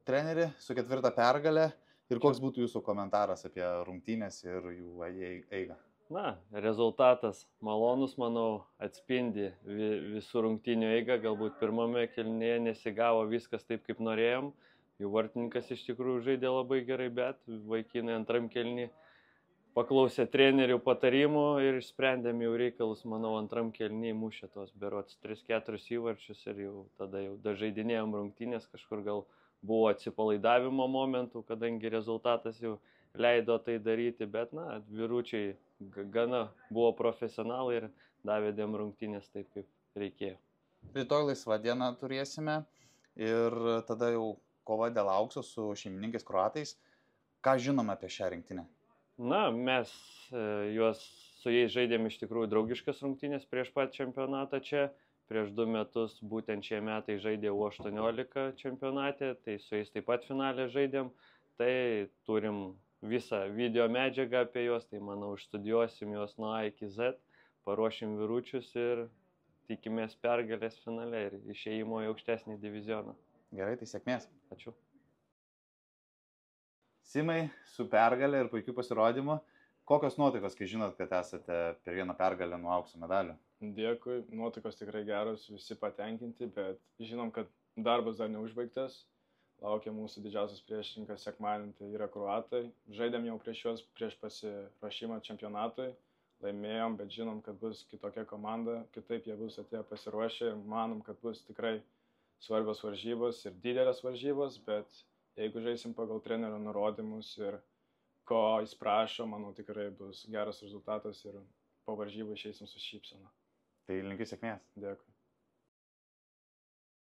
trenerį su 4 pergale ir koks būtų jūsų komentaras apie rungtynės ir jų eigą? Na, rezultatas malonus, manau, atspindi visų rungtynių eigą. Galbūt pirmame kėlinyje nesigavo viskas taip, kaip norėjom. Jų vartininkas iš tikrųjų žaidė labai gerai, bet vaikinai antram kėlinį paklausė trenerių patarimų ir išsprendėm jau reikalus, manau, antram kėlinį mušė tos berods 3-4 įvarčius ir jau tada jau dažaidinėjom rungtynės, kažkur gal buvo atsipalaidavimo momentų, kadangi rezultatas jau leido tai daryti, bet, na, vyručiai gana buvo profesionalai ir davėdėm rungtynės taip, kaip reikėjo. Rytoj laisvą dieną turėsime ir tada jau kova dėl aukso su šeimininkais kroatais. Ką žinome apie šią rinktinę? Na, mes su jais žaidėm iš tikrųjų draugiškas rungtynės prieš pat čempionatą čia. Prieš 2 metus būtent šie metai žaidė U18 čempionate, tai su jais taip pat finalę žaidėm. Tai turim visą video medžiagą apie juos, tai manau išstudijuosim juos nuo A iki Z, paruošim vyručius ir tikimės pergalės finale ir išėjimo į aukštesnį divizioną. Gerai, tai sėkmės. Ačiū. Simai, su pergalė ir puikiu pasirodymu. Kokios nuotaikos, kai žinot, kad esate per vieną pergalę nuo aukso medalio? Dėkui, nuotaikos tikrai geros, visi patenkinti, bet žinom, kad darbas dar neužbaigtas. Laukia mūsų didžiausias priešininkas sekmadienį, tai yra kroatai. Žaidėm jau prieš juos prieš pasiruošimą čempionatui. Laimėjom, bet žinom, kad bus kitokia komanda, kitaip jie bus atėję pasiruošę ir manom, kad bus tikrai svarbios varžybos ir didelės varžybos, bet jeigu žaisim pagal trenerio nurodymus ir ko jis prašo, manau tikrai bus geras rezultatas ir po varžybų išeisim su šypsena. Tai linkiu sėkmės. Dėkui.